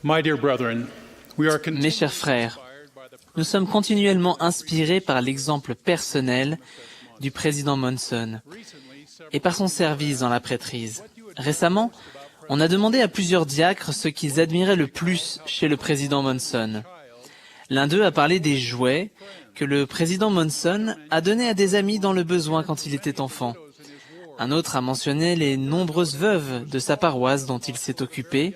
Mes chers frères, nous sommes continuellement inspirés par l'exemple personnel du président Monson et par son service dans la prêtrise. Récemment, on a demandé à plusieurs diacres ce qu'ils admiraient le plus chez le président Monson. L'un d'eux a parlé des jouets que le président Monson a donnés à des amis dans le besoin quand il était enfant. Un autre a mentionné les nombreuses veuves de sa paroisse dont il s'est occupé.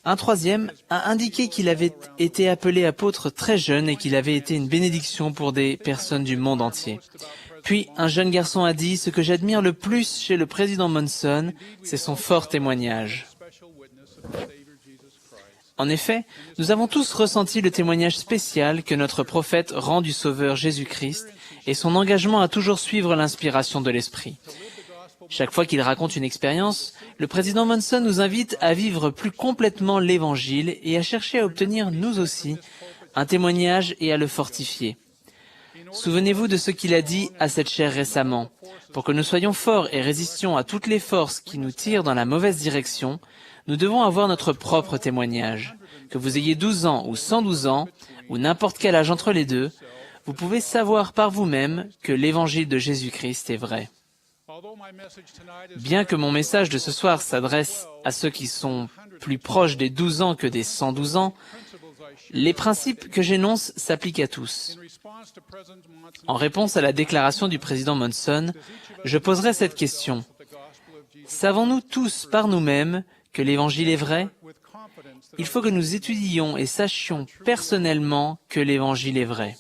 Un troisième a indiqué qu'il avait été appelé apôtre très jeune et qu'il avait été une bénédiction pour des personnes du monde entier. Puis, un jeune garçon a dit « Ce que j'admire le plus chez le président Monson, c'est son fort témoignage. » En effet, nous avons tous ressenti le témoignage spécial que notre prophète rend du Sauveur Jésus-Christ et son engagement à toujours suivre l'inspiration de l'Esprit. Chaque fois qu'il raconte une expérience, le président Monson nous invite à vivre plus complètement l'Évangile et à chercher à obtenir, nous aussi, un témoignage et à le fortifier. Souvenez-vous de ce qu'il a dit à cette chaire récemment. Pour que nous soyons forts et résistions à toutes les forces qui nous tirent dans la mauvaise direction, nous devons avoir notre propre témoignage. Que vous ayez 12 ans ou 112 ans, ou n'importe quel âge entre les deux, vous pouvez savoir par vous-même que l'Évangile de Jésus-Christ est vrai. Bien que mon message de ce soir s'adresse à ceux qui sont plus proches des 12 ans que des 112 ans, les principes que j'énonce s'appliquent à tous. En réponse à la déclaration du président Monson, je poserai cette question. Savons-nous tous par nous-mêmes que l'Évangile est vrai? Il faut que nous étudiions et sachions personnellement que l'Évangile est vrai.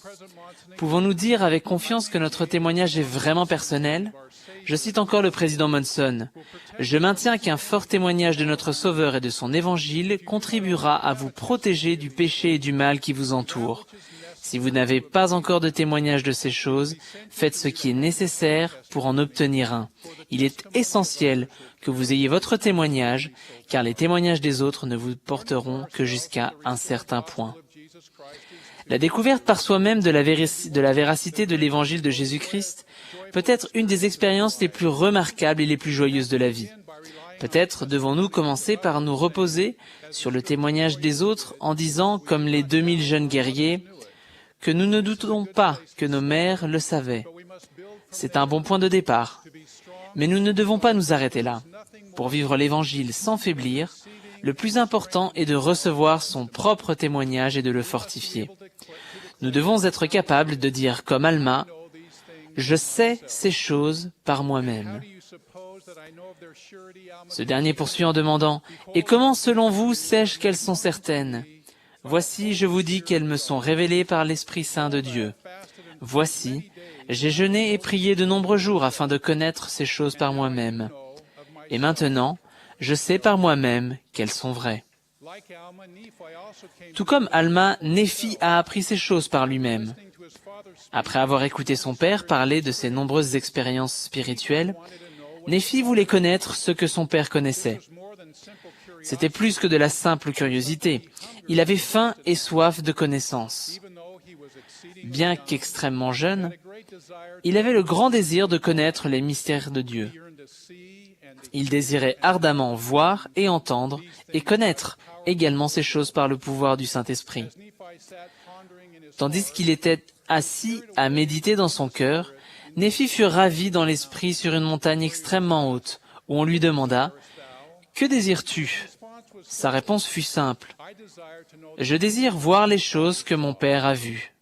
Pouvons-nous dire avec confiance que notre témoignage est vraiment personnel? Je cite encore le président Monson. « Je maintiens qu'un fort témoignage de notre Sauveur et de son Évangile contribuera à vous protéger du péché et du mal qui vous entoure. Si vous n'avez pas encore de témoignage de ces choses, faites ce qui est nécessaire pour en obtenir un. Il est essentiel que vous ayez votre témoignage, car les témoignages des autres ne vous porteront que jusqu'à un certain point. » La découverte par soi-même de la véracité de l'Évangile de Jésus-Christ peut être une des expériences les plus remarquables et les plus joyeuses de la vie. Peut-être devons-nous commencer par nous reposer sur le témoignage des autres en disant, comme les 2000 jeunes guerriers, que nous ne doutons pas que nos mères le savaient. C'est un bon point de départ. Mais nous ne devons pas nous arrêter là. Pour vivre l'Évangile sans faiblir, le plus important est de recevoir son propre témoignage et de le fortifier. Nous devons être capables de dire comme Alma, « Je sais ces choses par moi-même. » Ce dernier poursuit en demandant, « Et comment selon vous sais-je qu'elles sont certaines? Voici, je vous dis qu'elles me sont révélées par l'Esprit Saint de Dieu. Voici, j'ai jeûné et prié de nombreux jours afin de connaître ces choses par moi-même. Et maintenant, je sais par moi-même qu'elles sont vraies. » Tout comme Alma, Néphi a appris ces choses par lui-même. Après avoir écouté son père parler de ses nombreuses expériences spirituelles, Néphi voulait connaître ce que son père connaissait. C'était plus que de la simple curiosité. Il avait faim et soif de connaissance. Bien qu'extrêmement jeune, il avait le grand désir de connaître les mystères de Dieu. Il désirait ardemment voir et entendre et connaître également ces choses par le pouvoir du Saint-Esprit. Tandis qu'il était assis à méditer dans son cœur, Néphi fut ravi dans l'esprit sur une montagne extrêmement haute, où on lui demanda « Que désires-tu » Sa réponse fut simple « Je désire voir les choses que mon père a vues. »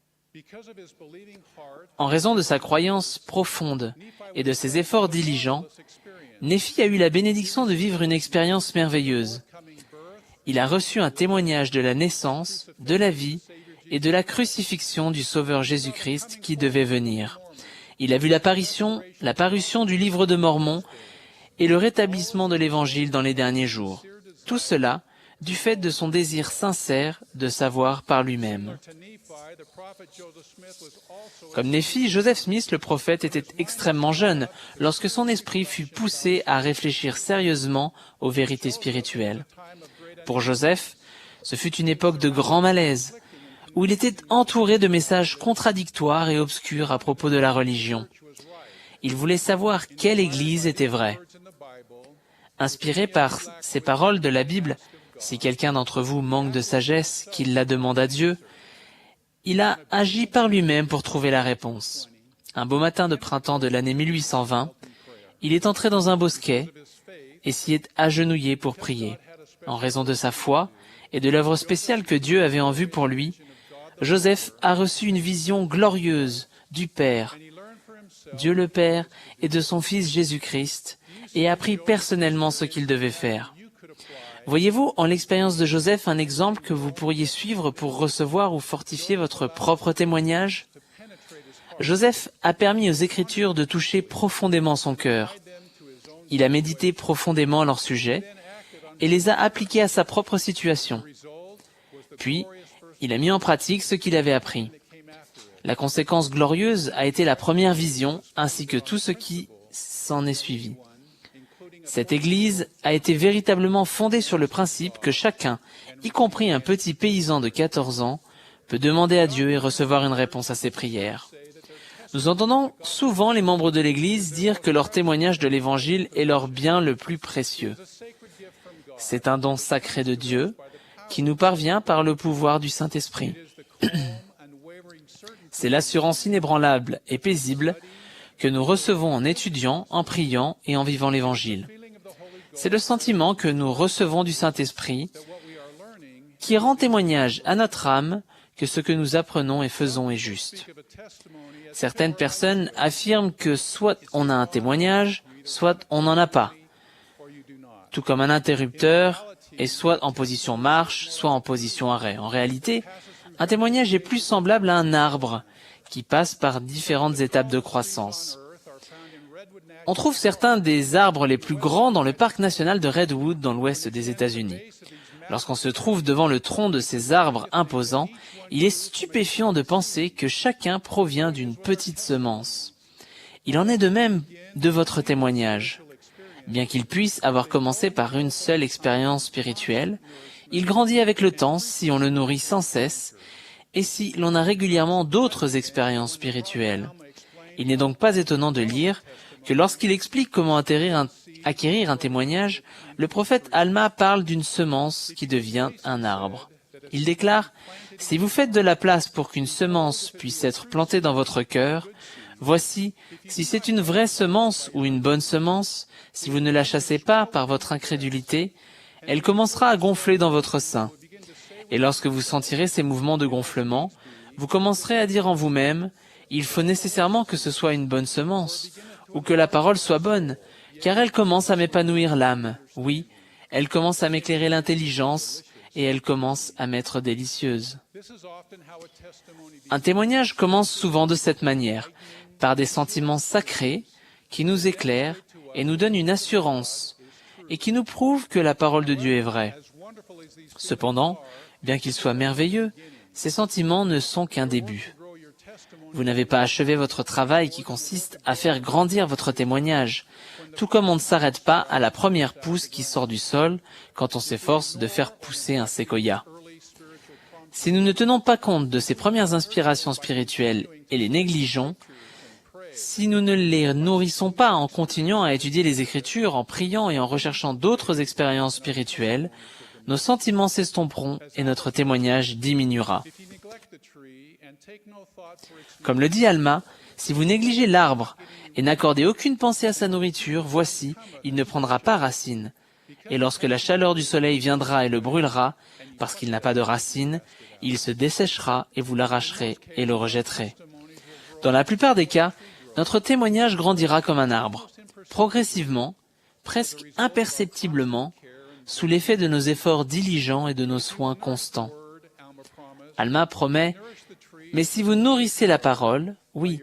En raison de sa croyance profonde et de ses efforts diligents, Néphi a eu la bénédiction de vivre une expérience merveilleuse. Il a reçu un témoignage de la naissance, de la vie et de la crucifixion du Sauveur Jésus-Christ qui devait venir. Il a vu la parution du livre de Mormon et le rétablissement de l'Évangile dans les derniers jours. Tout cela du fait de son désir sincère de savoir par lui-même. Comme Néphi, Joseph Smith, le prophète, était extrêmement jeune lorsque son esprit fut poussé à réfléchir sérieusement aux vérités spirituelles. Pour Joseph, ce fut une époque de grand malaise, où il était entouré de messages contradictoires et obscurs à propos de la religion. Il voulait savoir quelle Église était vraie. Inspiré par ces paroles de la Bible, Si quelqu'un d'entre vous manque de sagesse, qu'il la demande à Dieu, il a agi par lui-même pour trouver la réponse. Un beau matin de printemps de l'année 1820, il est entré dans un bosquet et s'y est agenouillé pour prier. En raison de sa foi et de l'œuvre spéciale que Dieu avait en vue pour lui, Joseph a reçu une vision glorieuse du Père, Dieu le Père, et de son Fils Jésus-Christ, et a appris personnellement ce qu'il devait faire. Voyez-vous en l'expérience de Joseph un exemple que vous pourriez suivre pour recevoir ou fortifier votre propre témoignage? Joseph a permis aux Écritures de toucher profondément son cœur. Il a médité profondément leur sujet et les a appliqués à sa propre situation. Puis, il a mis en pratique ce qu'il avait appris. La conséquence glorieuse a été la première vision ainsi que tout ce qui s'en est suivi. Cette Église a été véritablement fondée sur le principe que chacun, y compris un petit paysan de 14 ans, peut demander à Dieu et recevoir une réponse à ses prières. Nous entendons souvent les membres de l'Église dire que leur témoignage de l'Évangile est leur bien le plus précieux. C'est un don sacré de Dieu qui nous parvient par le pouvoir du Saint-Esprit. C'est l'assurance inébranlable et paisible que nous recevons en étudiant, en priant et en vivant l'Évangile. C'est le sentiment que nous recevons du Saint-Esprit qui rend témoignage à notre âme que ce que nous apprenons et faisons est juste. Certaines personnes affirment que soit on a un témoignage, soit on n'en a pas. Tout comme un interrupteur est soit en position marche, soit en position arrêt. En réalité, un témoignage est plus semblable à un arbre qui passe par différentes étapes de croissance. On trouve certains des arbres les plus grands dans le parc national de Redwood dans l'ouest des États-Unis. Lorsqu'on se trouve devant le tronc de ces arbres imposants, il est stupéfiant de penser que chacun provient d'une petite semence. Il en est de même de votre témoignage. Bien qu'il puisse avoir commencé par une seule expérience spirituelle, il grandit avec le temps si on le nourrit sans cesse et si l'on a régulièrement d'autres expériences spirituelles. Il n'est donc pas étonnant de lire que lorsqu'il explique comment acquérir un témoignage, le prophète Alma parle d'une semence qui devient un arbre. Il déclare « Si vous faites de la place pour qu'une semence puisse être plantée dans votre cœur, voici, si c'est une vraie semence ou une bonne semence, si vous ne la chassez pas par votre incrédulité, elle commencera à gonfler dans votre sein. Et lorsque vous sentirez ces mouvements de gonflement, vous commencerez à dire en vous-même « Il faut nécessairement que ce soit une bonne semence » ou que la parole soit bonne, car elle commence à m'épanouir l'âme. Oui, elle commence à m'éclairer l'intelligence et elle commence à m'être délicieuse. Un témoignage commence souvent de cette manière, par des sentiments sacrés qui nous éclairent et nous donnent une assurance et qui nous prouvent que la parole de Dieu est vraie. Cependant, bien qu'ils soient merveilleux, ces sentiments ne sont qu'un début. Vous n'avez pas achevé votre travail qui consiste à faire grandir votre témoignage, tout comme on ne s'arrête pas à la première pousse qui sort du sol quand on s'efforce de faire pousser un séquoia. Si nous ne tenons pas compte de ces premières inspirations spirituelles et les négligeons, si nous ne les nourrissons pas en continuant à étudier les Écritures, en priant et en recherchant d'autres expériences spirituelles, nos sentiments s'estomperont et notre témoignage diminuera. Comme le dit Alma, si vous négligez l'arbre et n'accordez aucune pensée à sa nourriture, voici, il ne prendra pas racine. Et lorsque la chaleur du soleil viendra et le brûlera, parce qu'il n'a pas de racine, il se desséchera et vous l'arracherez et le rejetterez. Dans la plupart des cas, notre témoignage grandira comme un arbre, progressivement, presque imperceptiblement, sous l'effet de nos efforts diligents et de nos soins constants. Alma promet « Mais si vous nourrissez la parole, oui,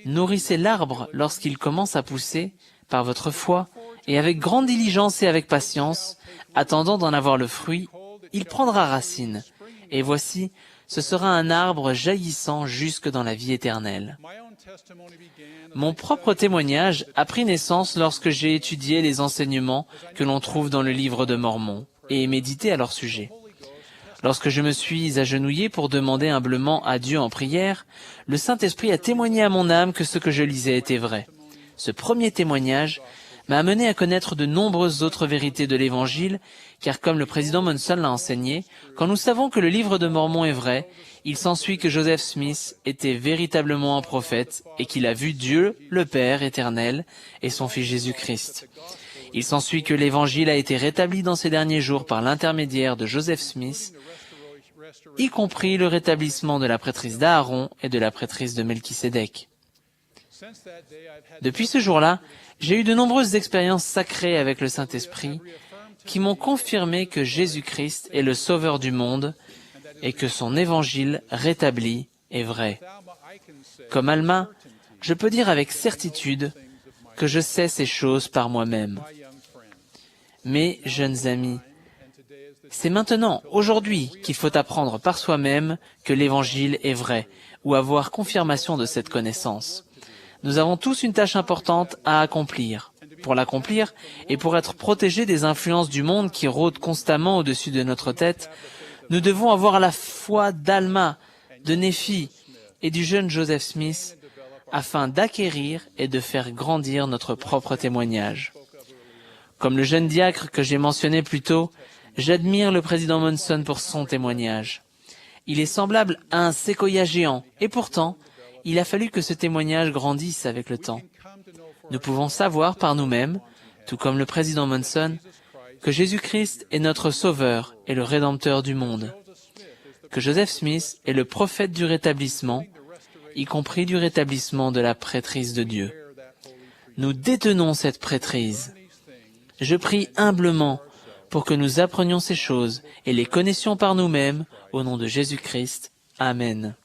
nourrissez l'arbre lorsqu'il commence à pousser, par votre foi, et avec grande diligence et avec patience, attendant d'en avoir le fruit, il prendra racine, et voici, ce sera un arbre jaillissant jusque dans la vie éternelle. » Mon propre témoignage a pris naissance lorsque j'ai étudié les enseignements que l'on trouve dans le livre de Mormon et médité à leur sujet. Lorsque je me suis agenouillé pour demander humblement à Dieu en prière, le Saint-Esprit a témoigné à mon âme que ce que je lisais était vrai. Ce premier témoignage m'a amené à connaître de nombreuses autres vérités de l'Évangile, car comme le président Monson l'a enseigné, quand nous savons que le livre de Mormon est vrai, il s'ensuit que Joseph Smith était véritablement un prophète et qu'il a vu Dieu, le Père éternel, et son Fils Jésus-Christ. Il s'ensuit que l'Évangile a été rétabli dans ces derniers jours par l'intermédiaire de Joseph Smith, y compris le rétablissement de la prêtrise d'Aaron et de la prêtrise de Melchisédek. Depuis ce jour-là, j'ai eu de nombreuses expériences sacrées avec le Saint-Esprit qui m'ont confirmé que Jésus-Christ est le Sauveur du monde et que son Évangile rétabli est vrai. Comme Alma, je peux dire avec certitude que je sais ces choses par moi-même. Mes jeunes amis, c'est maintenant, aujourd'hui, qu'il faut apprendre par soi-même que l'Évangile est vrai ou avoir confirmation de cette connaissance. Nous avons tous une tâche importante à accomplir. Pour l'accomplir et pour être protégés des influences du monde qui rôdent constamment au-dessus de notre tête, nous devons avoir la foi d'Alma, de Néphi et du jeune Joseph Smith afin d'acquérir et de faire grandir notre propre témoignage. Comme le jeune diacre que j'ai mentionné plus tôt, j'admire le président Monson pour son témoignage. Il est semblable à un séquoia géant et pourtant, il a fallu que ce témoignage grandisse avec le temps. Nous pouvons savoir par nous-mêmes, tout comme le président Monson, que Jésus-Christ est notre Sauveur et le Rédempteur du monde, que Joseph Smith est le prophète du rétablissement, y compris du rétablissement de la prêtrise de Dieu. Nous détenons cette prêtrise. Je prie humblement pour que nous apprenions ces choses et les connaissions par nous-mêmes, au nom de Jésus-Christ. Amen.